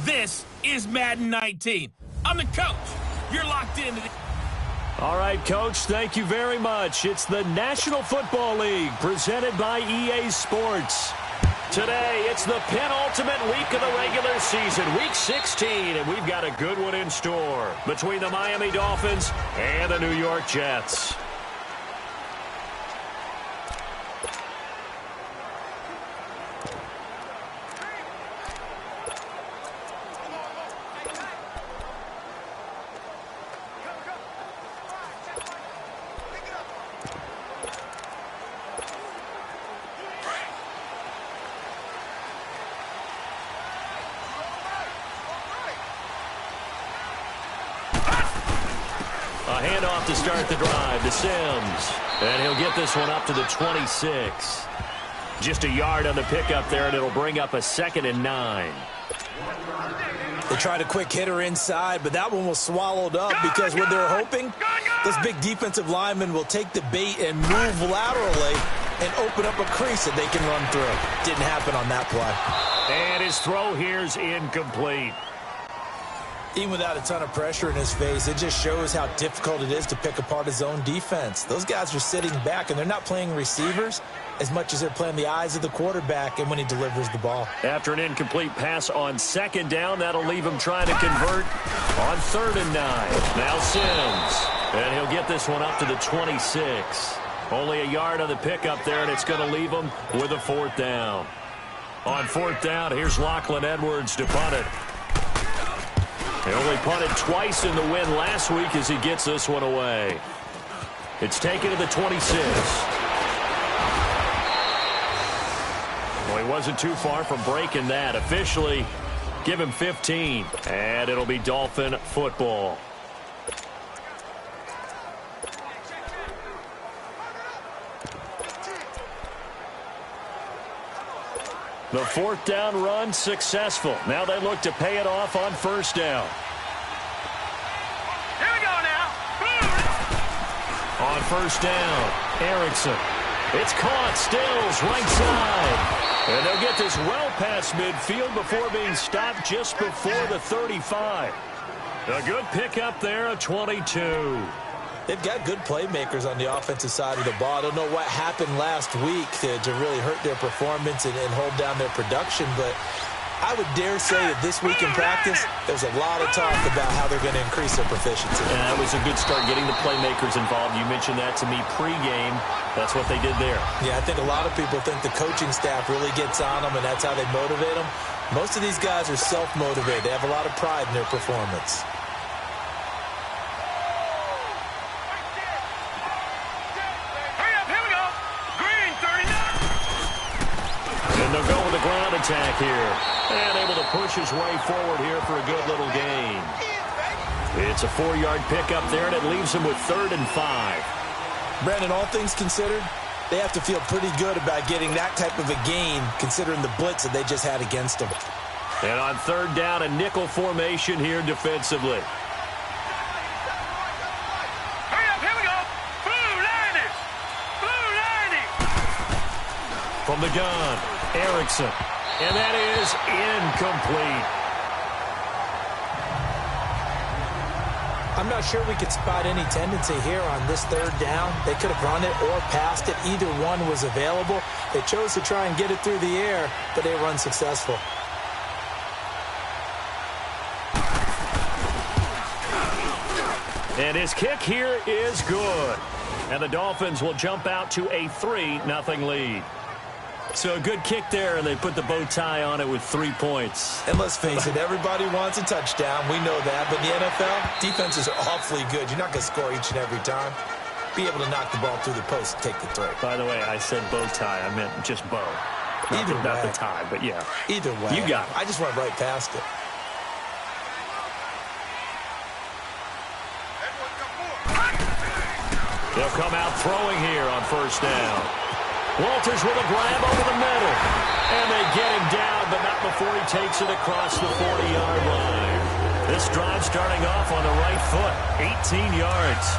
This is Madden 19. I'm the coach. You're locked into the... All right, Coach, thank you very much. It's the National Football League presented by EA Sports. Today, it's the penultimate week of the regular season, Week 16, and we've got a good one in store between the Miami Dolphins and the New York Jets. A handoff to start the drive to Sims. And he'll get this one up to the 26. Just a yard on the pickup there, and it'll bring up a 2nd and 9. They tried a quick hitter inside, but that one was swallowed up because what they're hoping, this big defensive lineman will take the bait and move laterally and open up a crease that they can run through. Didn't happen on that play. And his throw here's incomplete. Even without a ton of pressure in his face, it just shows how difficult it is to pick apart his own defense. Those guys are sitting back, and they're not playing receivers as much as they're playing the eyes of the quarterback and when he delivers the ball. After an incomplete pass on 2nd down, that'll leave him trying to convert on 3rd and 9. Now Sims, and he'll get this one up to the 26. Only a yard on the pickup there, and it's going to leave him with a 4th down. On 4th down, here's Lachlan Edwards to punt it. He only punted twice in the win last week as he gets this one away. It's taken to the 26. Well, he wasn't too far from breaking that. Officially, give him 15. And it'll be Dolphin football. The 4th down run successful. Now they look to pay it off on 1st down. Here we go now. On 1st down, Erickson. It's caught, Stills, right side. And they'll get this well past midfield before being stopped just before the 35. A good pickup there, a 22. They've got good playmakers on the offensive side of the ball. I don't know what happened last week to really hurt their performance and hold down their production, but I would dare say that this week in practice, there's a lot of talk about how they're going to increase their proficiency. And that was a good start, getting the playmakers involved. You mentioned that to me pregame. That's what they did there. Yeah, I think a lot of people think the coaching staff really gets on them, and that's how they motivate them. Most of these guys are self-motivated. They have a lot of pride in their performance. They'll go with the ground attack here. And able to push his way forward here for a good little gain. It's a 4-yard pickup there, and it leaves him with 3rd and 5. Brandon, all things considered, they have to feel pretty good about getting that type of a gain, considering the blitz that they just had against them. And on 3rd down, a nickel formation here defensively. Hurry up, here we go. Blue 90. Blue 90. From the gun, Erickson. And that is incomplete. I'm not sure we could spot any tendency here on this 3rd down. They could have run it or passed it. Either one was available. They chose to try and get it through the air, but they were unsuccessful. And his kick here is good. And the Dolphins will jump out to a 3-0 lead. So a good kick there, and they put the bow tie on it with 3 points. And let's face it, everybody wants a touchdown. We know that. But in the NFL, defenses are awfully good. You're not going to score each and every time. Be able to knock the ball through the post and take the throw. By the way, I said bow tie. I meant just bow. Not the tie, but yeah. Either way. You got it. I just went right past it. They'll come out throwing here on first down. Walters with a grab over the middle. And they get him down, but not before he takes it across the 40-yard line. This drive starting off on the right foot, 18 yards.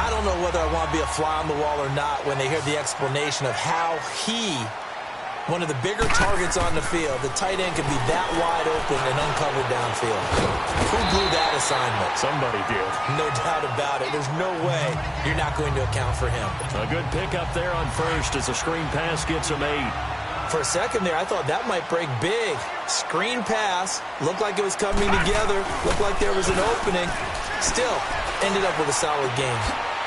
I don't know whether I want to be a fly on the wall or not when they hear the explanation of how one of the bigger targets on the field, the tight end, can be that wide open and uncovered downfield. Who blew that assignment? Somebody did. No doubt about it. There's no way you're not going to account for him. A good pickup there on first as a screen pass gets him 8. For a second there, I thought that might break big. Screen pass. Looked like it was coming together. Looked like there was an opening. Still, ended up with a solid game.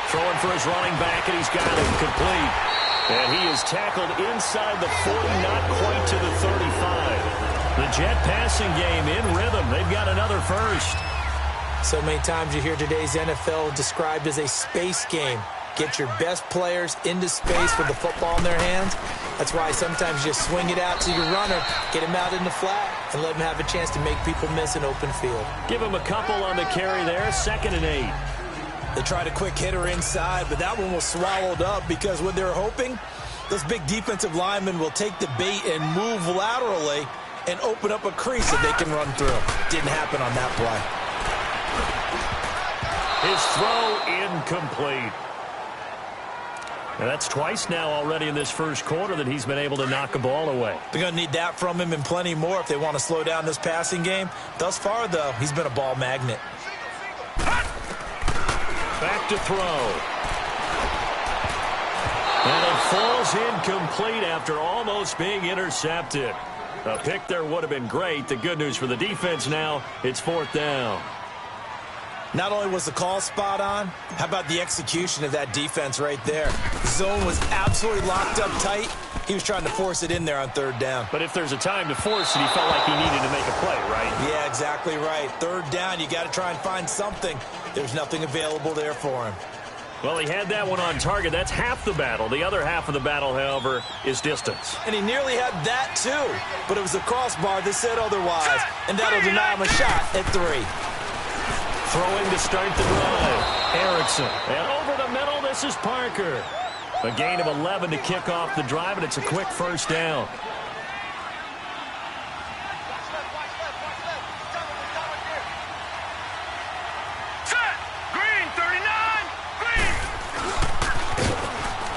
Throwing for his running back, and he's got it complete. And he is tackled inside the 40, not quite to the 35. The Jet passing game in rhythm. They've got another first. So many times you hear today's NFL described as a space game. Get your best players into space with the football in their hands. That's why sometimes you just swing it out to your runner, get him out in the flat, and let him have a chance to make people miss an open field. Give him a couple on the carry there, 2nd and 8. They tried a quick hitter inside, but that one was swallowed up because what they're hoping, those big defensive linemen will take the bait and move laterally and open up a crease that they can run through. Didn't happen on that play. His throw incomplete. And that's twice now already in this first quarter that he's been able to knock a ball away. They're going to need that from him and plenty more if they want to slow down this passing game. Thus far, though, he's been a ball magnet. Back to throw. And it falls incomplete after almost being intercepted. A pick there would have been great. The good news for the defense now, it's 4th down. Not only was the call spot on, how about the execution of that defense right there? The zone was absolutely locked up tight. He was trying to force it in there on 3rd down. But if there's a time to force it, he felt like he needed to make a play, right? Yeah, exactly right. 3rd down, you got to try and find something. There's nothing available there for him. Well, he had that one on target. That's half the battle. The other half of the battle, however, is distance. And he nearly had that, too. But it was the crossbar that said otherwise. And that'll deny him a shot at 3. Throwing to start the drive. Erickson. And over the middle, this is Parker. A gain of 11 to kick off the drive, and it's a quick first down.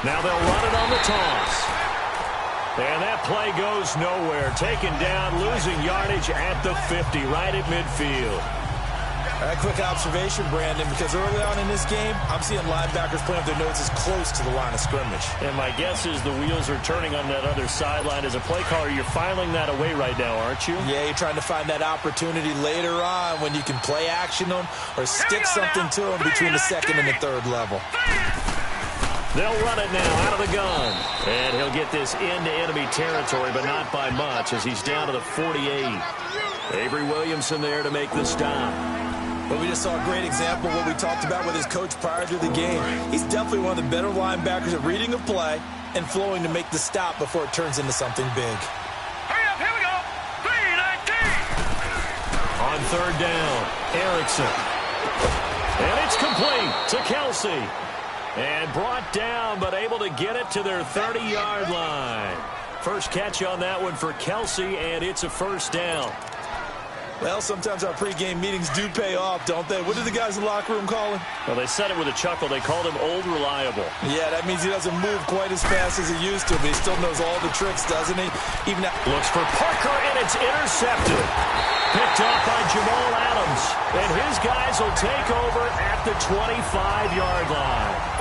Now they'll run it on the toss. And that play goes nowhere. Taken down, losing yardage at the 50, right at midfield. A quick observation, Brandon, because early on in this game, I'm seeing linebackers playing with their noses close to the line of scrimmage. And my guess is the wheels are turning on that other sideline. As a play caller, you're filing that away right now, aren't you? Yeah, you're trying to find that opportunity later on when you can play action them or stick something to them between the 2nd and the 3rd level. They'll run it now out of the gun. And he'll get this into enemy territory, but not by much as he's down to the 48. Avery Williamson there to make the stop. But we just saw a great example of what we talked about with his coach prior to the game. He's definitely one of the better linebackers at reading a play and flowing to make the stop before it turns into something big. Hurry up, here we go. 3-19. On 3rd down, Erickson. And it's complete to Kelsey. And brought down, but able to get it to their 30-yard line. First catch on that one for Kelsey, and it's a first down. Well, sometimes our pregame meetings do pay off, don't they? What did the guys in the locker room call him? Well, they said it with a chuckle. They called him Old Reliable. Yeah, that means he doesn't move quite as fast as he used to, but he still knows all the tricks, doesn't he? Even that looks for Parker, and it's intercepted. Picked off by Jamal Adams. And his guys will take over at the 25-yard line.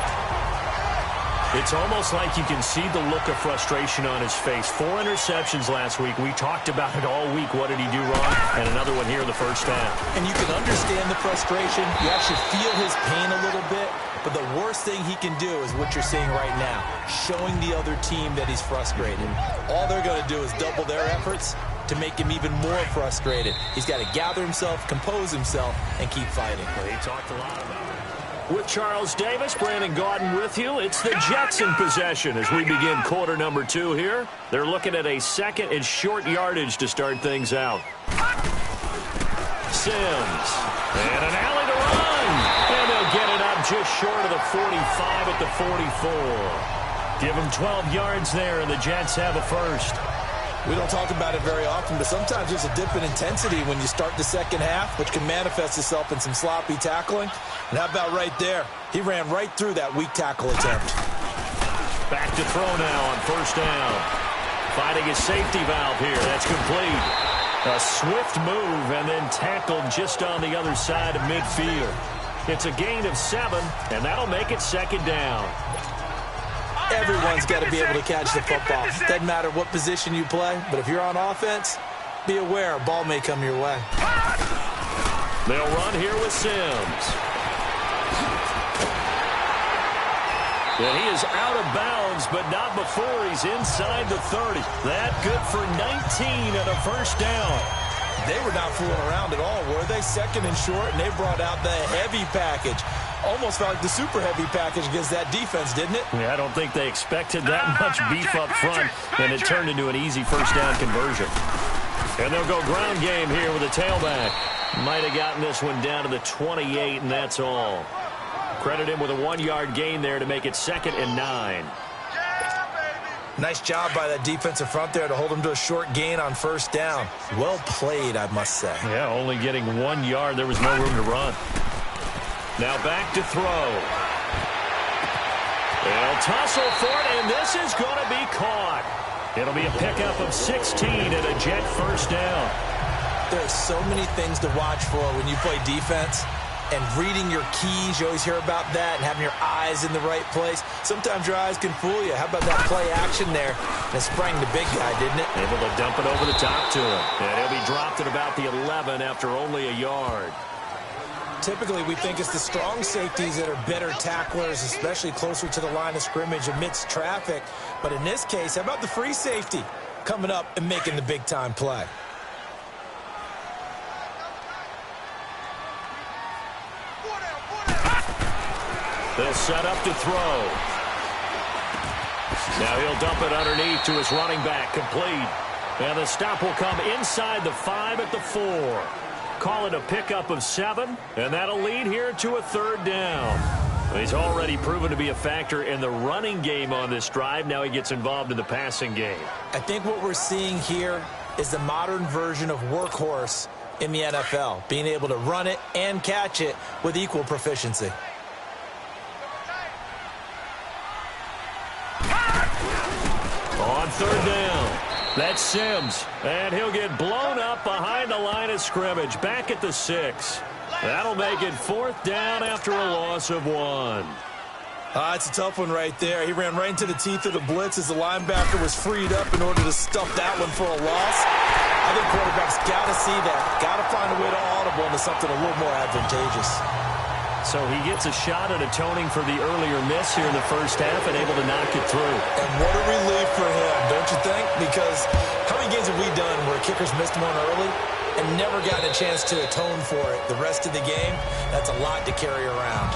It's almost like you can see the look of frustration on his face. 4 interceptions last week. We talked about it all week. What did he do wrong? And another one here in the first half. And you can understand the frustration. You actually feel his pain a little bit. But the worst thing he can do is what you're seeing right now, showing the other team that he's frustrated. All they're going to do is double their efforts to make him even more frustrated. He's got to gather himself, compose himself, and keep fighting. Well, he talked a lot about it. With Charles Davis, Brandon Gaudin with you. It's the Jets in possession as we begin quarter number 2 here. They're looking at a 2nd and short yardage to start things out. Sims. And an alley to run. And they'll get it up just short of the 45 at the 44. Give them 12 yards there, and the Jets have a first. We don't talk about it very often, but sometimes there's a dip in intensity when you start the second half, which can manifest itself in some sloppy tackling. And how about right there? He ran right through that weak tackle attempt. Back to throw now on first down. Finding his safety valve here. That's complete. A swift move and then tackled just on the other side of midfield. It's a gain of 7, and that'll make it second down. Everyone's got to be able to catch the football. Doesn't matter what position you play, but if you're on offense, be aware a ball may come your way. They'll run here with Sims. And he is out of bounds, but not before he's inside the 30. That good for 19 and a first down. They were not fooling around at all, were they? Second and short, and they brought out the heavy package. Almost felt like the super heavy package against that defense, didn't it? Yeah, I don't think they expected that much beef up front, and it turned into an easy first down conversion. And they'll go ground game here with a tailback. Might have gotten this one down to the 28, and that's all. Credit him with a 1-yard gain there to make it 2nd and 9. Nice job by that defensive front there to hold him to a short gain on first down. Well played, I must say. Yeah, only getting 1 yard. There was no room to run. Now back to throw. They'll tussle for it, and this is going to be caught. It'll be a pickup of 16 and a Jet first down. There are so many things to watch for when you play defense. And reading your keys, you always hear about that, and having your eyes in the right place. Sometimes your eyes can fool you. How about that play action there? And it sprang the big guy, didn't it? Able to dump it over the top to him. And he'll be dropped at about the 11 after only a yard. Typically, we think it's the strong safeties that are better tacklers, especially closer to the line of scrimmage amidst traffic. But in this case, how about the free safety coming up and making the big-time play? They'll set up to throw. Now he'll dump it underneath to his running back, complete. And the stop will come inside the 5 at the 4. Call it a pickup of 7, and that'll lead here to a 3rd down. He's already proven to be a factor in the running game on this drive. Now he gets involved in the passing game. I think what we're seeing here is the modern version of workhorse in the NFL, being able to run it and catch it with equal proficiency. On 3rd down, that's Sims, and he'll get blown up behind the line of scrimmage, back at the 6. That'll make it 4th down after a loss of 1. It's a tough one right there. He ran right into the teeth of the blitz as the linebacker was freed up in order to stuff that one for a loss. I think quarterbacks got to see that, got to find a way to audible into something a little more advantageous. So he gets a shot at atoning for the earlier miss here in the first half and able to knock it through. And what a relief for him, don't you think? Because how many games have we done where kickers missed one early and never gotten a chance to atone for it the rest of the game? That's a lot to carry around.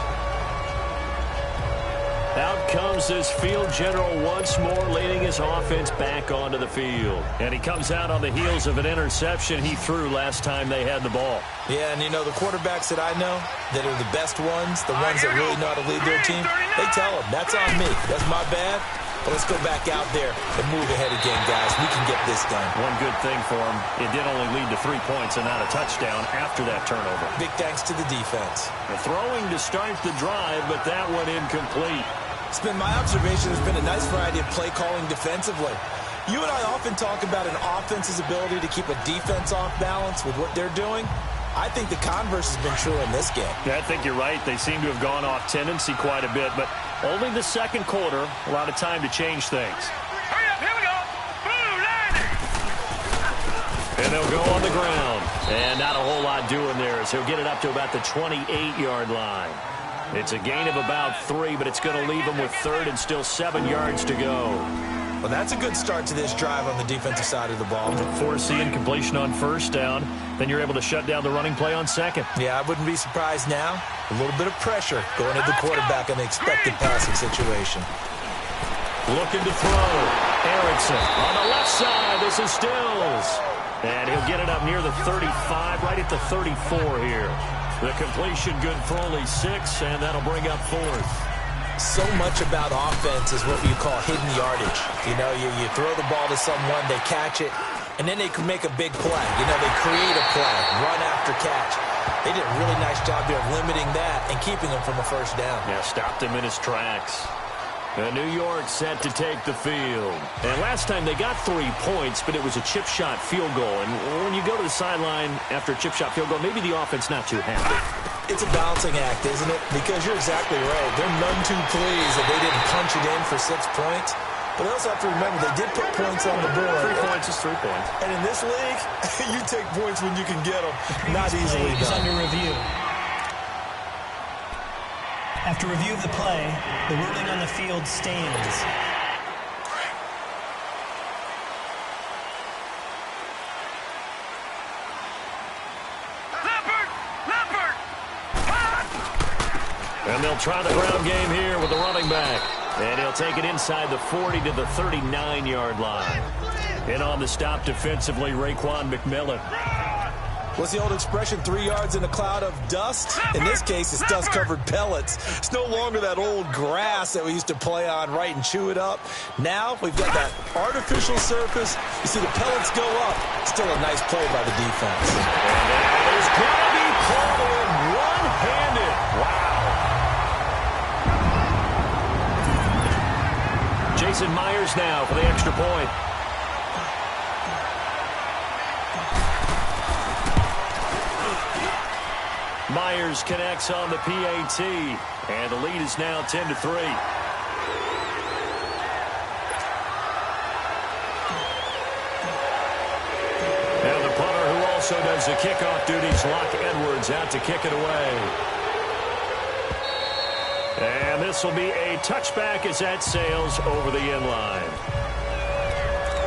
Out comes this field general once more, leading his offense back onto the field. And he comes out on the heels of an interception he threw last time they had the ball. Yeah, and you know, the quarterbacks that I know that are the best ones, the ones that really know how to lead their team, they tell them, that's on me. That's my bad. But let's go back out there and move ahead again, guys. We can get this done. One good thing for him, it did only lead to 3 points and not a touchdown after that turnover. Big thanks to the defense. The throwing to start the drive, but that one incomplete. It's been my observation there's been a nice variety of play calling defensively. You and I often talk about an offense's ability to keep a defense off balance with what they're doing. I think the converse has been true in this game. Yeah, I think you're right. They seem to have gone off tendency quite a bit, but only the second quarter, a lot of time to change things. Hurry up, here we go. Boom, landing. And they'll go on the ground. And not a whole lot doing there as he'll get it up to about the 28-yard line. It's a gain of about 3, but it's going to leave him with 3rd and still 7 yards to go. Well, that's a good start to this drive on the defensive side of the ball. Foreseeing completion on first down, then you're able to shut down the running play on second. Yeah, I wouldn't be surprised now. A little bit of pressure going at the quarterback in the expected passing situation. Looking to throw. Erickson on the left side. This is Stills. And he'll get it up near the 35, right at the 34 here. The completion good for only 6, and that'll bring up 4th. So much about offense is what you call hidden yardage. You know, you throw the ball to someone, they catch it, and then they can make a big play. You know, they create a play, run after catch. They did a really nice job there of limiting that and keeping him from a first down. Yeah, stopped him in his tracks. New York set to take the field. And last time they got 3 points, but it was a chip shot field goal. And when you go to the sideline after a chip shot field goal, maybe the offense not too happy. It's a balancing act, isn't it? Because you're exactly right. They're none too pleased that they didn't punch it in for 6 points. But they also have to remember they did put points on the board. 3 points is 3 points. And in this league, you take points when you can get them. Not easily done. It's under review. After review of the play, the ruling on the field stands. And they'll try the ground game here with the running back. And he'll take it inside the 40 to the 39-yard line. And on the stop defensively, Raekwon McMillan. What's the old expression, 3 yards in a cloud of dust? In this case, it's dust-covered pellets. It's no longer that old grass that we used to play on, right, and chew it up. Now we've got that artificial surface. You see the pellets go up. Still a nice play by the defense. And there's going to be called in one-handed. Wow. Jason Myers now for the extra point. Myers connects on the PAT, and the lead is now 10-3. And the punter who also does the kickoff duties, Locke Edwards, out to kick it away. And this will be a touchback as that sails over the end line.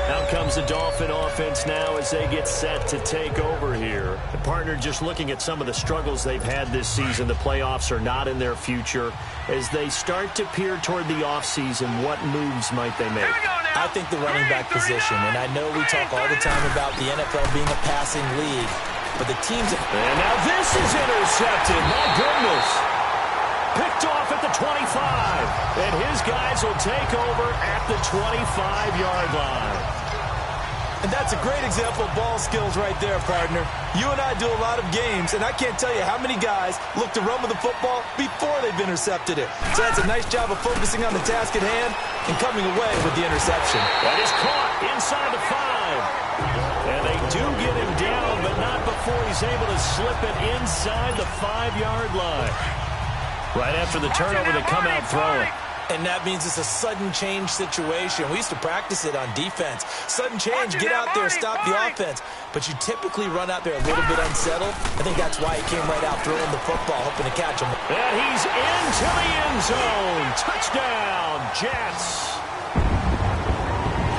Out comes the Dolphin offense now as they get set to take over here. The partner just looking at some of the struggles they've had this season. The playoffs are not in their future. As they start to peer toward the offseason, what moves might they make? I think the running back position, and I know we talk all the time about the NFL being a passing league, but the teams... And now this is intercepted. My goodness. Picked off at the 25. And his guys will take over at the 25-yard line. And that's a great example of ball skills right there, partner. You and I do a lot of games, and I can't tell you how many guys look to run with the football before they've intercepted it. So that's a nice job of focusing on the task at hand and coming away with the interception. That is caught inside the 5. And they do get him down, but not before he's able to slip it inside the 5-yard line. Right after the turnover, they come out throwing. And that means it's a sudden change situation. We used to practice it on defense. Sudden change, get out there, stop the offense. But you typically run out there a little bit unsettled. I think that's why he came right out throwing the football, hoping to catch him. And he's into the end zone. Touchdown, Jets.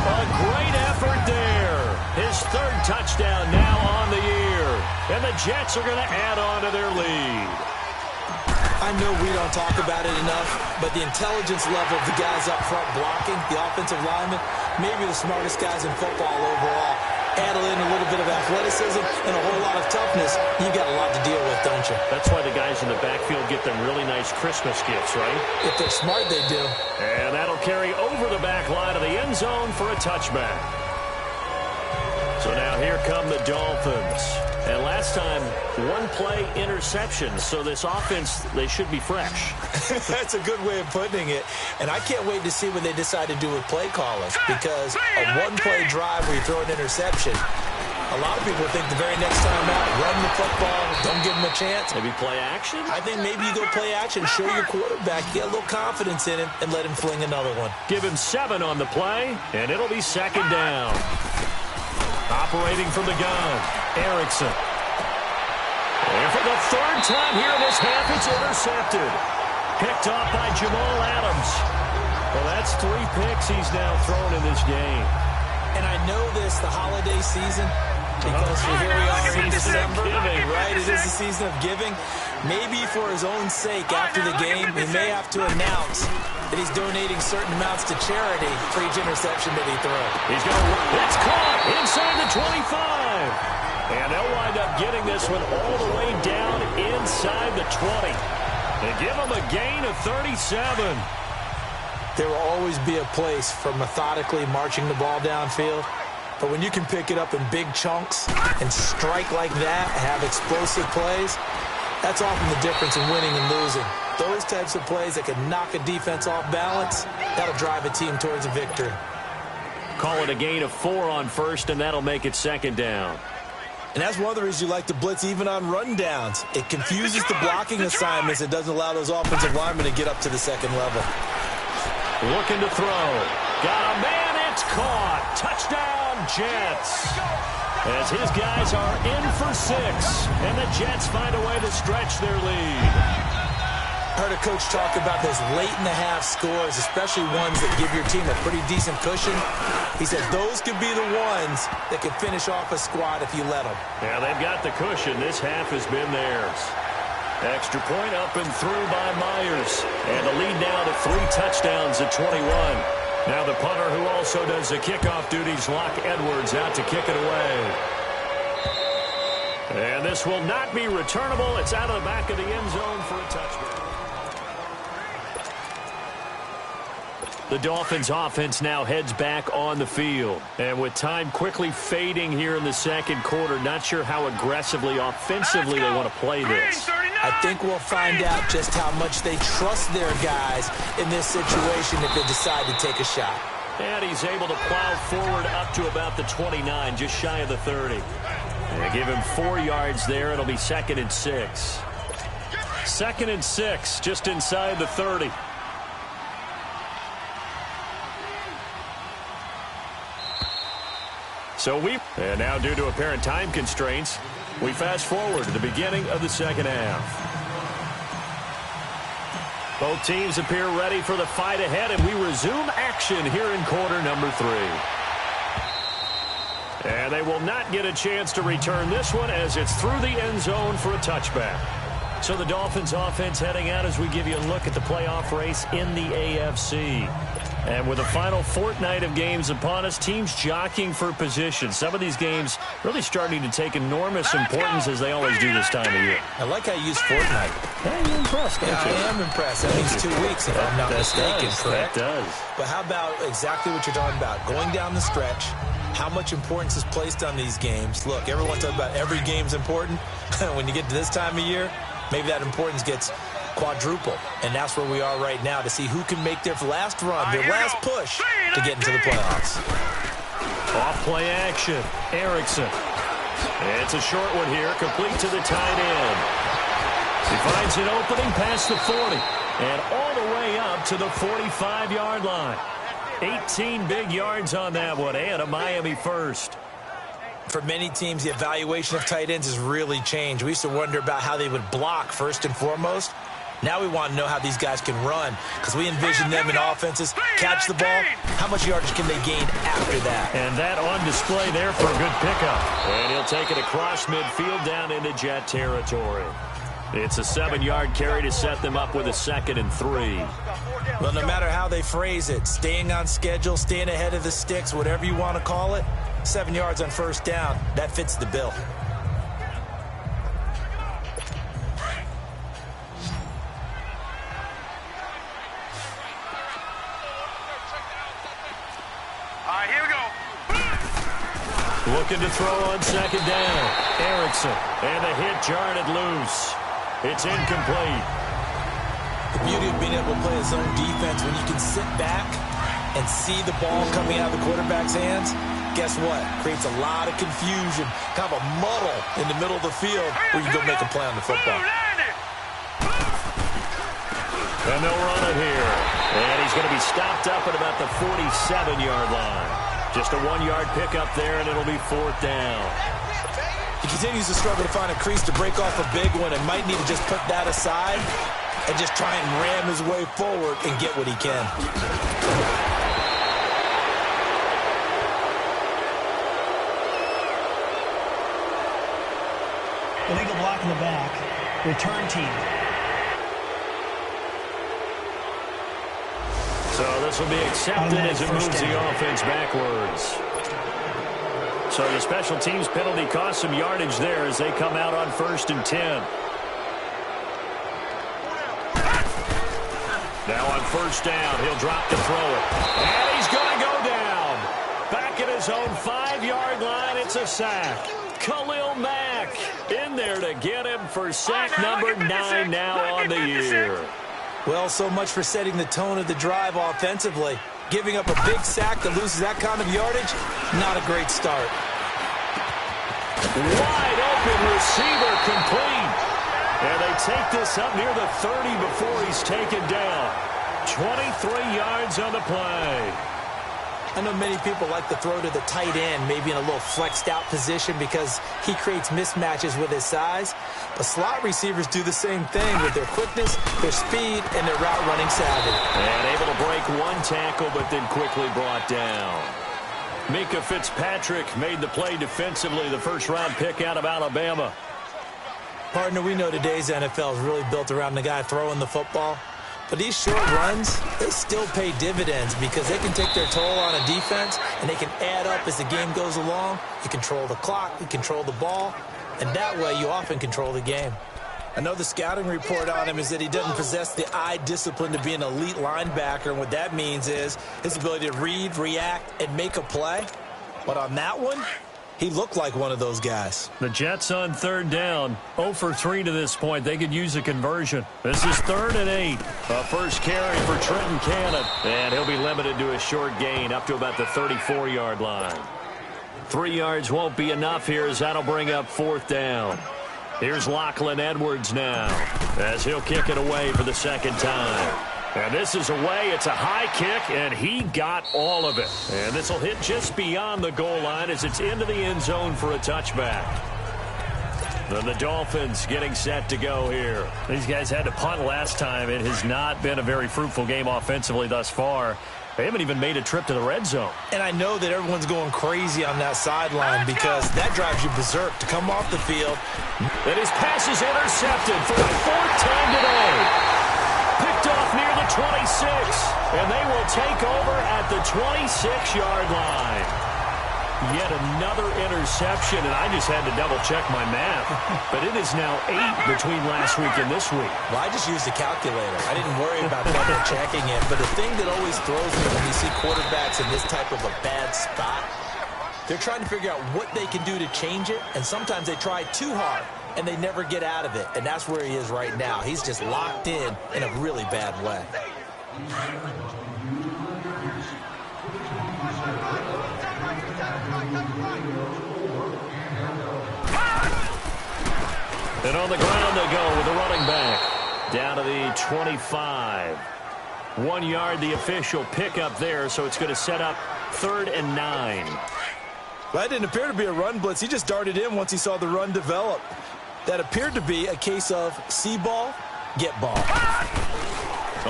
A great effort there. His 3rd touchdown now on the year. And the Jets are going to add on to their lead. I know we don't talk about it enough, but the intelligence level of the guys up front blocking, the offensive linemen, maybe the smartest guys in football overall. Add in a little bit of athleticism and a whole lot of toughness, you got a lot to deal with, don't you? That's why the guys in the backfield get them really nice Christmas gifts, right? If they're smart, they do. And that'll carry over the back line of the end zone for a touchback. So now here come the Dolphins. And last time, 1-play interception. So this offense, they should be fresh. That's a good way of putting it. And I can't wait to see what they decide to do with play callers. Because a 1-play drive where you throw an interception, a lot of people think the very next time out, run the football, don't give them a chance. Maybe play action? I think maybe you go play action, show your quarterback, get a little confidence in him, and let him fling another one. Give him 7 on the play, and it'll be 2nd down. Operating from the gun, Erickson. And for the 3rd time here in this half, it's intercepted. Picked off by Jamal Adams. Well, that's 3 picks he's now thrown in this game. And I know this, the holiday season, because here we are in December, right? It is the season of giving. Maybe for his own sake, after the game, he may have to announce that he's donating certain amounts to charity for each interception that he throws. He's going to run. It's caught inside the 25. And they'll wind up getting this one all the way down inside the 20. They give them a gain of 37. There will always be a place for methodically marching the ball downfield. But when you can pick it up in big chunks and strike like that, have explosive plays, that's often the difference in winning and losing. Those types of plays that can knock a defense off balance, that'll drive a team towards a victory. Call it a gain of 4 on first, and that'll make it second down. And that's one of the reasons you like to blitz even on rundowns. It confuses the blocking assignments. It doesn't allow those offensive linemen to get up to the second level. Looking to throw. Got a man. It's caught. Touchdown, Jets. As his guys are in for 6, and the Jets find a way to stretch their lead. I heard a coach talk about those late-in-the-half scores, especially ones that give your team a pretty decent cushion. He said those could be the ones that could finish off a squad if you let them. Yeah, they've got the cushion. This half has been theirs. Extra point up and through by Myers. And the lead now to 3 touchdowns at 21. Now the punter who also does the kickoff duties, Locke Edwards, out to kick it away. And this will not be returnable. It's out of the back of the end zone for a touchdown. The Dolphins offense now heads back on the field. And with time quickly fading here in the second quarter, not sure how aggressively, offensively they want to play this. I think we'll find out just how much they trust their guys in this situation if they decide to take a shot. And he's able to plow forward up to about the 29, just shy of the 30. And they give him 4 yards there. It'll be 2nd and 6. 2nd and 6, just inside the 30. And now due to apparent time constraints, we fast forward to the beginning of the second half. Both teams appear ready for the fight ahead, and we resume action here in quarter number 3. And they will not get a chance to return this one as it's through the end zone for a touchback. So the Dolphins offense heading out as we give you a look at the playoff race in the AFC. And with the final fortnight of games upon us, teams jockeying for position. Some of these games really starting to take enormous importance as they always do this time of year. I like how you use fortnight. Hey, you're impressed, don't you? I am impressed. That means 2 weeks, if I'm not mistaken, correct? That does. But how about exactly what you're talking about? Going down the stretch, how much importance is placed on these games. Look, everyone's talking about every game's important. When you get to this time of year, maybe that importance gets quadruple. And that's where we are right now to see who can make their last run, their last push to get into the playoffs. Off play action. Erickson. It's a short one here, complete to the tight end. He finds an opening past the 40 and all the way up to the 45-yard line. 18 big yards on that one, and a Miami first. For many teams, the evaluation of tight ends has really changed. We used to wonder about how they would block first and foremost. Now we want to know how these guys can run because we envision them in offenses, catch the ball. How much yardage can they gain after that? And that on display there for a good pickup. And he'll take it across midfield down into Jet territory. It's a 7-yard carry to set them up with a 2nd and 3. Well, no matter how they phrase it, staying on schedule, staying ahead of the sticks, whatever you want to call it, 7 yards on first down, that fits the bill. Looking to throw on 2nd down. Erickson. And the hit jarred it loose. It's incomplete. The beauty of being able to play a zone defense when you can sit back and see the ball coming out of the quarterback's hands, guess what? Creates a lot of confusion, kind of a muddle in the middle of the field where you go make a play on the football. And they'll run it here. And he's going to be stopped up at about the 47-yard line. Just a 1-yard pickup there, and it'll be 4th down. He continues to struggle to find a crease to break off a big one and might need to just put that aside and just try and ram his way forward and get what he can. Illegal block in the back. Return team. So this will be accepted as it moves the offense backwards. So the special teams penalty cost some yardage there as they come out on 1st and 10. Now on first down, he'll drop to throw it. And he's going to go down. Back at his own 5-yard line, it's a sack. Khalil Mack in there to get him for sack number 9 now on the year. Well, so much for setting the tone of the drive offensively. Giving up a big sack that loses that kind of yardage, not a great start. Wide open receiver complete. And they take this up near the 30 before he's taken down. 23 yards on the play. I know many people like to throw to the tight end, maybe in a little flexed out position because he creates mismatches with his size. But slot receivers do the same thing with their quickness, their speed, and their route running savvy. And able to break one tackle, but then quickly brought down. Mika Fitzpatrick made the play defensively, the first-round pick out of Alabama. Partner, we know today's NFL is really built around the guy throwing the football. But these short runs, they still pay dividends because they can take their toll on a defense, and they can add up as the game goes along. You control the clock, you control the ball, and that way you often control the game. I know the scouting report on him is that he doesn't possess the eye discipline to be an elite linebacker, and what that means is his ability to read, react, and make a play. But on that one, he looked like one of those guys. The Jets on third down. 0 for 3 to this point. They could use a conversion. This is 3rd and 8. A first carry for Trenton Cannon. And he'll be limited to a short gain up to about the 34-yard line. 3 yards won't be enough here as that'll bring up 4th down. Here's Lachlan Edwards now as he'll kick it away for the second time. And this is away. It's a high kick, and he got all of it. And this will hit just beyond the goal line as it's into the end zone for a touchback. And the Dolphins getting set to go here. These guys had to punt last time. It has not been a very fruitful game offensively thus far. They haven't even made a trip to the red zone. And I know that everyone's going crazy on that sideline because that drives you berserk to come off the field. And his pass is intercepted for the 4th time today. Picked off near the 26, and they will take over at the 26-yard line. Yet another interception, and I just had to double-check my math. But it is now 8 between last week and this week. Well, I just used a calculator. I didn't worry about double-checking it. But the thing that always throws me when you see quarterbacks in this type of a bad spot, they're trying to figure out what they can do to change it, and sometimes they try too hard. And they never get out of it. And that's where he is right now. He's just locked in a really bad way. And on the ground they go with the running back. Down to the 25. 1 yard, the official pickup there, so it's going to set up 3rd and 9. Well, that didn't appear to be a run blitz. He just darted in once he saw the run develop. That appeared to be a case of see ball, get ball.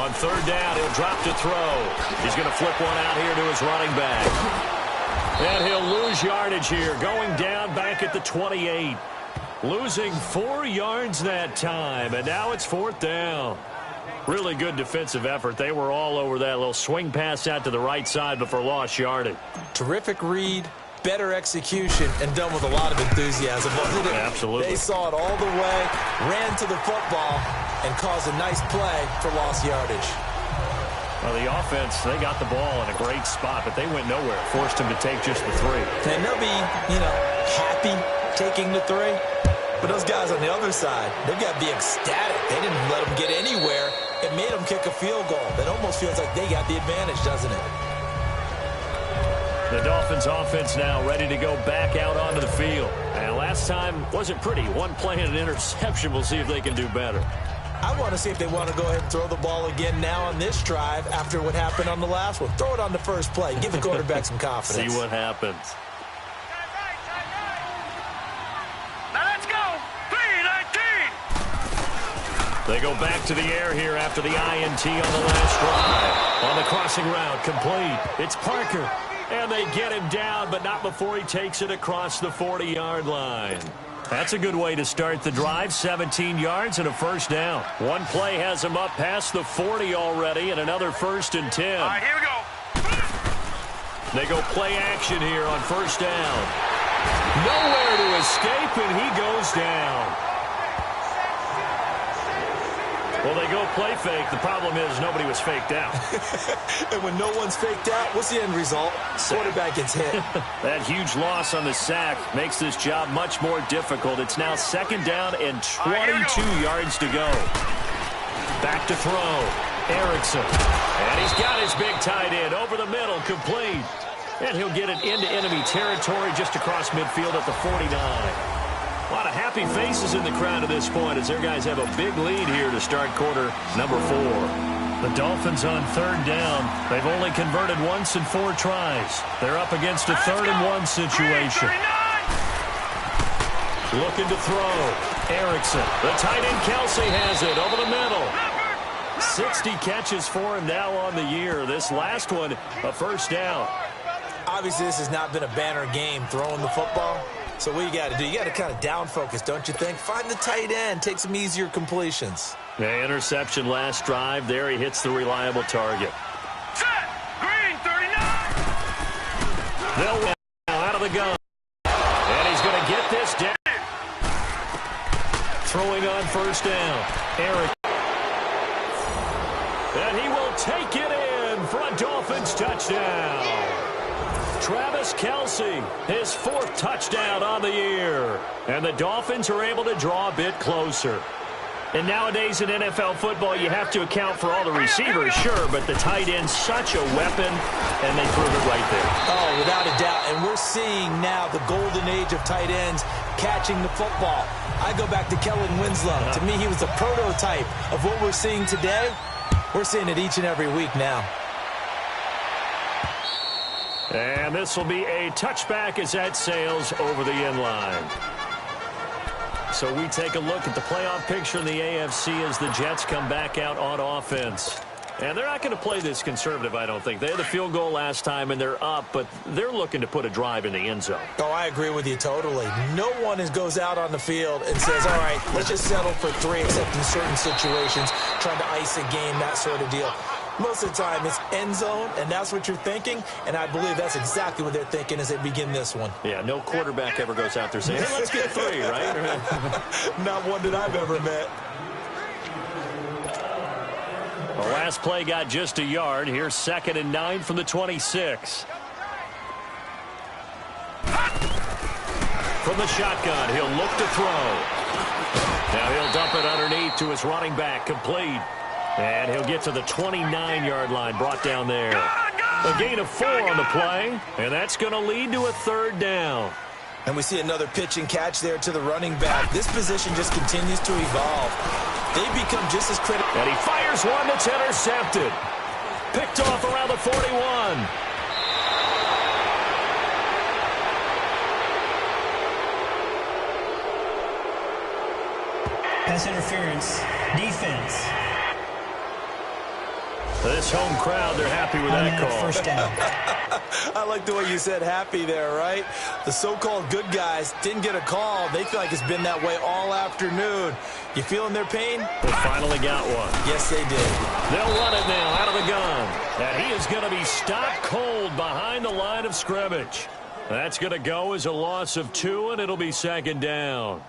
On 3rd down, he'll drop to throw. He's going to flip one out here to his running back. And he'll lose yardage here, going down back at the 28. Losing 4 yards that time, and now it's 4th down. Really good defensive effort. They were all over that little swing pass out to the right side before lost yardage. Terrific read. Better execution, and done with a lot of enthusiasm, wasn't it? Absolutely. They saw it all the way, ran to the football, and caused a nice play for lost yardage. Well, the offense, they got the ball in a great spot, but they went nowhere. Forced them to take just the 3. And they'll be, happy taking the 3. But those guys on the other side, they've got to be ecstatic. They didn't let them get anywhere. It made them kick a field goal. That almost feels like they got the advantage, doesn't it? The Dolphins offense now ready to go back out onto the field. And last time wasn't pretty. One play and an interception. We'll see if they can do better. I want to see if they want to go ahead and throw the ball again now on this drive after what happened on the last one. Throw it on the first play. Give the quarterback some confidence. See what happens. Now let's go. 3-19. They go back to the air here after the INT on the last drive. On the crossing route, complete. It's Parker. And they get him down, but not before he takes it across the 40-yard line. That's a good way to start the drive. 17 yards and a first down. One play has him up past the 40 already, and another 1st and 10. All right, here we go. They go play action here on first down. Nowhere to escape, and he goes down. Well, they go play fake. The problem is nobody was faked out. And when no one's faked out, what's the end result? Quarterback gets hit. That huge loss on the sack makes this job much more difficult. It's now 2nd down and 22 yards to go. Back to throw. Erickson. And he's got his big tight end over the middle, complete. And he'll get it into enemy territory just across midfield at the 49. A lot of happy faces in the crowd at this point as their guys have a big lead here to start quarter number 4. The Dolphins on 3rd down. They've only converted once in 4 tries. They're up against a 3rd and 1 situation. Looking to throw. Erickson. The tight end Kelsey has it over the middle. 60 catches for him now on the year. This last one, a 1st down. Obviously, this has not been a banner game throwing the football. So what you got to do, you got to kind of down focus, don't you think? Find the tight end, take some easier completions. The interception last drive. There he hits the reliable target. Set! Green 39! They'll win now out of the gun. And he's going to get this down. Throwing on 1st down. Eric. And he will take it in for a Dolphins touchdown. Travis Kelsey, his 4th touchdown on the year. And the Dolphins are able to draw a bit closer. And nowadays in NFL football, you have to account for all the receivers, sure, but the tight end's such a weapon, and they prove it right there. Oh, without a doubt. And we're seeing now the golden age of tight ends catching the football. I go back to Kellen Winslow. To me, he was the prototype of what we're seeing today. We're seeing it each and every week now. And this will be a touchback as that sails over the end line. So we take a look at the playoff picture in the AFC as the Jets come back out on offense. And they're not going to play this conservative, I don't think. They had the field goal last time, and they're up, but they're looking to put a drive in the end zone. Oh, I agree with you totally. No one goes out on the field and says, all right, let's just settle for 3, except in certain situations, trying to ice a game, that sort of deal. Most of the time, it's end zone, and that's what you're thinking, and I believe that's exactly what they're thinking as they begin this one. Yeah, no quarterback ever goes out there saying, hey, let's get 3, right? Not one that I've ever met. The last play got just a yard. Here's 2nd and 9 from the 26. From the shotgun, he'll look to throw. Now he'll dump it underneath to his running back, complete. And he'll get to the 29-yard line, brought down there. A gain of 4 on the play, and that's going to lead to a 3rd down. And we see another pitch and catch there to the running back. This position just continues to evolve. They become just as critical. And he fires one that's intercepted. Picked off around the 41. Pass interference. Defense. This home crowd, they're happy with that call. First down. I like the way you said happy there, right? The so-called good guys didn't get a call. They feel like it's been that way all afternoon. You feeling their pain? They finally got one. Yes, they did. They'll run it now out of the gun. And he is going to be stopped cold behind the line of scrimmage. That's going to go as a loss of 2, and it'll be 2nd down.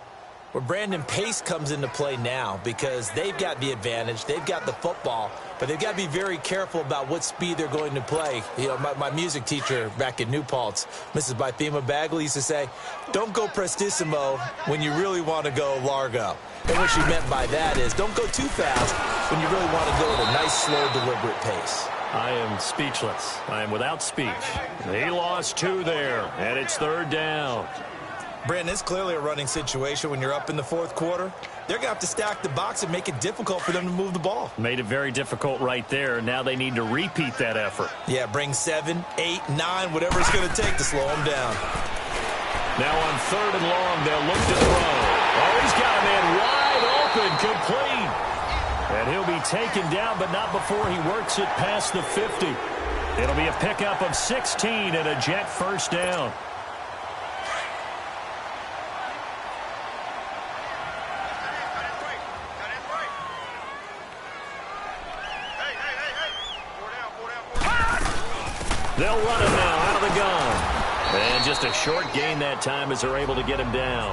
Well, Brandon, pace comes into play now because they've got the advantage. They've got the football, but they've got to be very careful about what speed they're going to play. You know, my music teacher back in New Paltz, Mrs. Bythema Bagley, used to say, don't go prestissimo when you really want to go largo. And what she meant by that is don't go too fast when you really want to go at a nice, slow, deliberate pace. I am speechless. I am without speech. He lost 2 there, and it's 3rd down. Brandon, it's clearly a running situation when you're up in the 4th quarter. They're going to have to stack the box and make it difficult for them to move the ball. Made it very difficult right there. Now they need to repeat that effort. Yeah, bring 7, 8, 9, whatever it's going to take to slow them down. Now on 3rd and long, they'll look to throw. Oh, he's got a man wide open, complete. And he'll be taken down, but not before he works it past the 50. It'll be a pickup of 16 and a Jet first down. They'll run him now out of the gun. And just a short gain that time as they're able to get him down.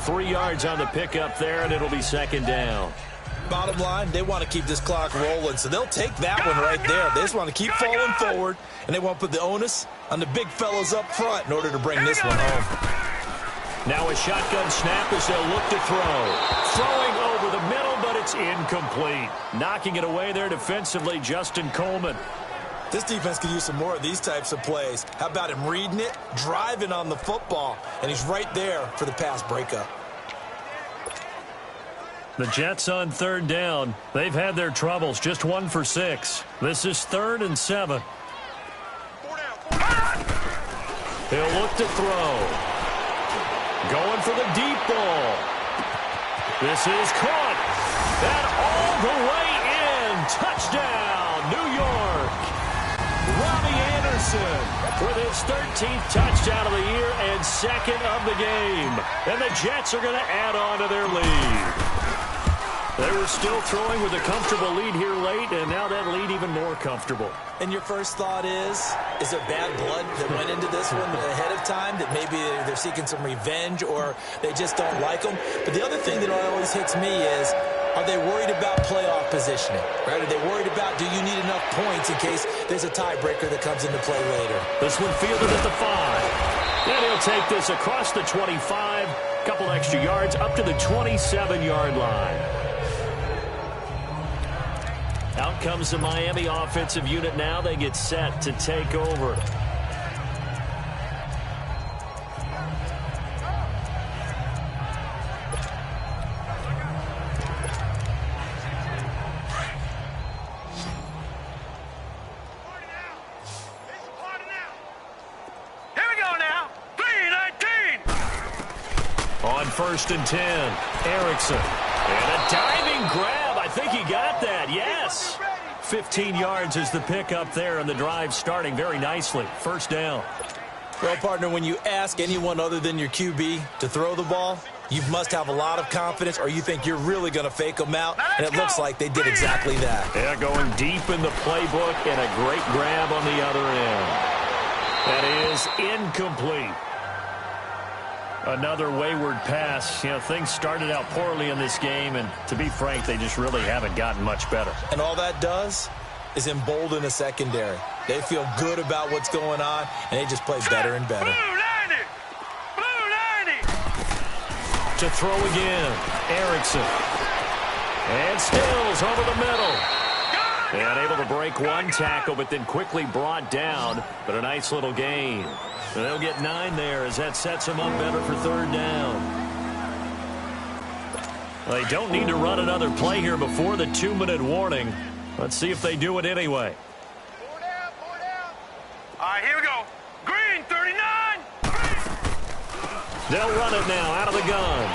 3 yards on the pickup there, and it'll be 2nd down. Bottom line, they want to keep this clock rolling, so they'll take that one right there. They just want to keep falling forward, and they want to put the onus on the big fellas up front in order to bring this one home. Now a shotgun snap as they'll look to throw. Throwing over the middle, but it's incomplete. Knocking it away there defensively, Justin Coleman. This defense could use some more of these types of plays. How about him reading it, driving on the football, and he's right there for the pass breakup. The Jets on third down. They've had their troubles, just 1 for 6. This is 3rd and 7. He'll look to throw. Going for the deep ball. This is caught. And all the way in. Touchdown, New York. Robbie Anderson with his 13th touchdown of the year and 2nd of the game. And the Jets are going to add on to their lead. They were still throwing with a comfortable lead here late, and now that lead even more comfortable. And your first thought is there bad blood that went into this one ahead of time, that maybe they're seeking some revenge or they just don't like them? But the other thing that always hits me is, are they worried about playoff positioning? Right? Are they worried about, do you need enough points in case there's a tiebreaker that comes into play later? This one fielded at the 5. And he'll take this across the 25, couple extra yards up to the 27-yard line. Out comes the Miami offensive unit now. They get set to take over. Here we go now. 3-19. On 1st and 10, Erickson. And a diving grab. I think he got that, yes. 15 yards is the pickup there, and the drive starting very nicely. 1st down. Well, partner, when you ask anyone other than your QB to throw the ball, you must have a lot of confidence, or you think you're really going to fake them out, and it looks like they did exactly that. Yeah, going deep in the playbook, and a great grab on the other end. That is incomplete. Another wayward pass. You know, things started out poorly in this game, and to be frank, they just really haven't gotten much better. And all that does is embolden a secondary. They feel good about what's going on, and they just play better and better. Blue 90. To throw again, Erickson. And Stills over the middle. And able to break one tackle, but then quickly brought down. But a nice little gain. They'll get 9 there as that sets them up better for 3rd down. They don't need to run another play here before the 2-minute warning. Let's see if they do it anyway. 4 down. All right, here we go. Green, 39. They'll run it now out of the gun.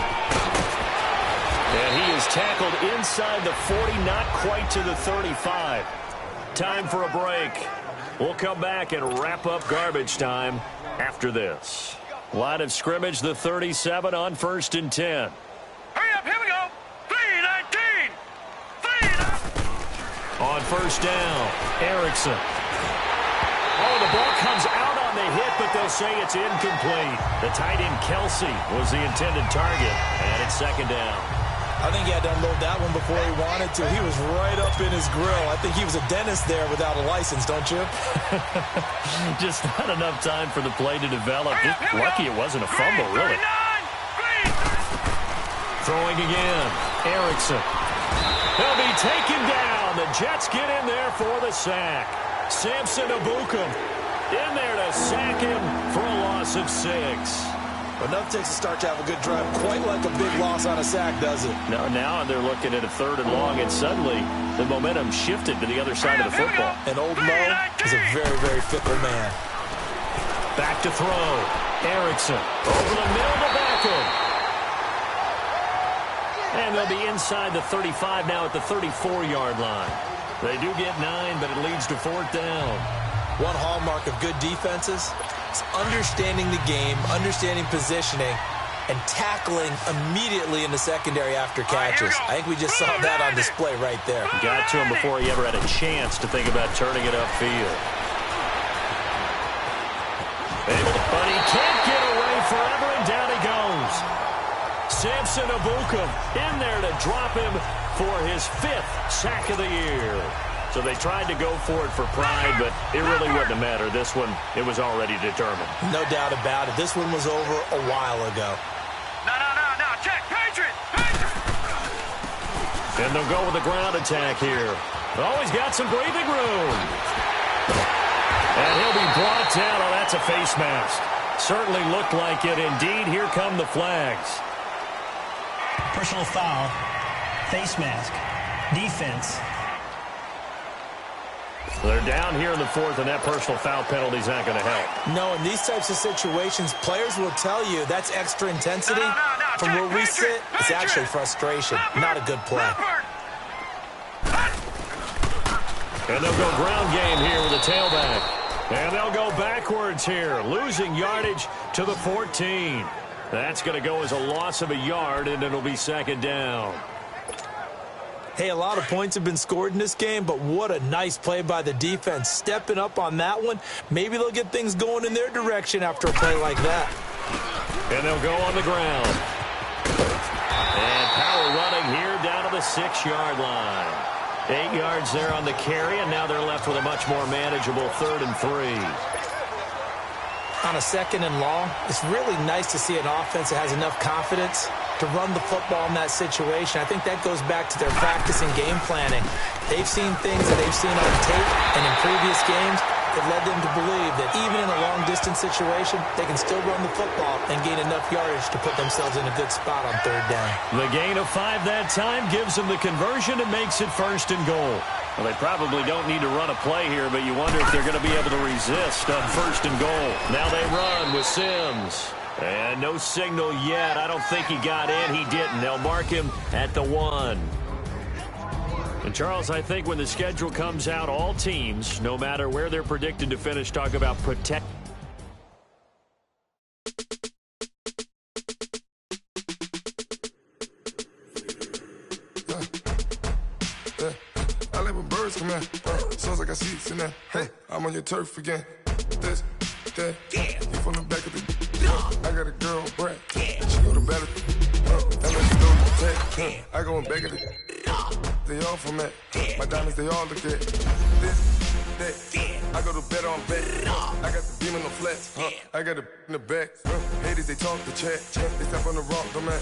And he is tackled inside the 40, not quite to the 35. Time for a break. We'll come back and wrap up garbage time after this. Line of scrimmage, the 37 on 1st and 10. Hurry up, here we go. 3-19. 3-19. On 1st down, Erickson. Oh, the ball comes out on the hit, but they'll say it's incomplete. The tight end, Kelsey, was the intended target, and it's 2nd down. I think he had to unload that one before he wanted to. He was right up in his grill. I think he was a dentist there without a license, don't you? Just not enough time for the play to develop. Just lucky it wasn't a fumble, really. Throwing again, Erickson. He'll be taken down. The Jets get in there for the sack. Samson Ebukam in there to sack him for a loss of 6. Enough takes a start to have a good drive. Quite like a big loss on a sack, does it? No, now they're looking at a 3rd and long, and suddenly the momentum shifted to the other side of the football. And old Mo is a very, very fickle man. Back to throw. Erickson over the middle to Beckham. And they'll be inside the 35 now at the 34-yard line. They do get 9, but it leads to 4th down. One hallmark of good defenses is understanding the game, understanding positioning, and tackling immediately in the secondary after catches. I think we just saw that on display right there. Got to him before he ever had a chance to think about turning it upfield. But he can't get away forever, and down he goes. Samson Ebukam in there to drop him for his 5th sack of the year. So they tried to go for it for pride, but it really wouldn't have mattered. This one, it was already determined. No doubt about it. This one was over a while ago. No. Check. Patriot. And they'll go with the ground attack here. Oh, he's got some breathing room. And he'll be brought down. Oh, that's a face mask. Certainly looked like it. Indeed, here come the flags. Personal foul. Face mask. Defense. They're down here in the 4th, and that personal foul penalty is not going to help. No, in these types of situations, players will tell you that's extra intensity. From where we sit, it's actually frustration. Not a good play. And they'll go ground game here with a tailback. And they'll go backwards here, losing yardage to the 14. That's going to go as a loss of a yard, and it'll be 2nd down. Hey, a lot of points have been scored in this game, but what a nice play by the defense. Stepping up on that one, maybe they'll get things going in their direction after a play like that. And they'll go on the ground. And power running here down to the 6-yard line. 8 yards there on the carry, and now they're left with a much more manageable 3rd and 3. On a 2nd and long, it's really nice to see an offense that has enough confidence to run the football in that situation. I think that goes back to their practice and game planning. They've seen things that they've seen on tape and in previous games that led them to believe that even in a long-distance situation, they can still run the football and gain enough yardage to put themselves in a good spot on 3rd down. The gain of 5 that time gives them the conversion and makes it 1st and goal. Well, they probably don't need to run a play here, but you wonder if they're going to be able to resist on 1st and goal. Now they run with Sims. And no signal yet. I don't think he got in. He didn't. They'll mark him at the 1. And, Charles, I think when the schedule comes out, all teams, no matter where they're predicted to finish, talk about protect. I like when birds come in. Sounds like I see seats in there. Hey, I'm on your turf again. This, that, you from the back of the. I got a girl, Brad. She go to battle. That lady go to tech. I go in back of the. They all from that. My diamonds, they all look at. This, that. I go to bed on bed. I got the beam in the flats. I got the in the back. Haters, they talk the chat. They step on the rock, the man.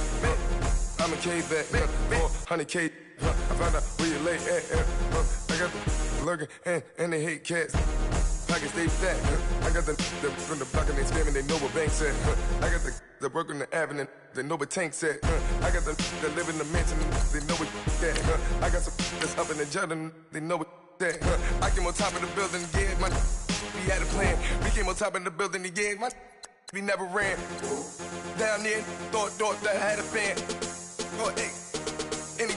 I'm a K-back. 400K. I found out where you lay at. I got the lurking and they hate cats. Pockets stay fat. I got the from the block and they scamming, they know what banks at. I got the work on the avenue, they know what tanks at. I got the live in the mansion, they know what that. I got some that's up in the Jordan, they know what that. I came on top of the building again, we had a plan. We came on top of the building again, we never ran. Down there, thought that I had a fan. Oh, hey, any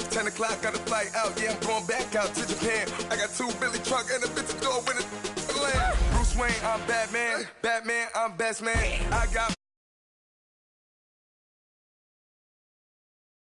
10 o'clock, got a flight out, yeah, I'm going back out to Japan. I got 2 Billy truck and a bitch door with a land. Bruce Wayne, I'm Batman. Batman, I'm best man. I got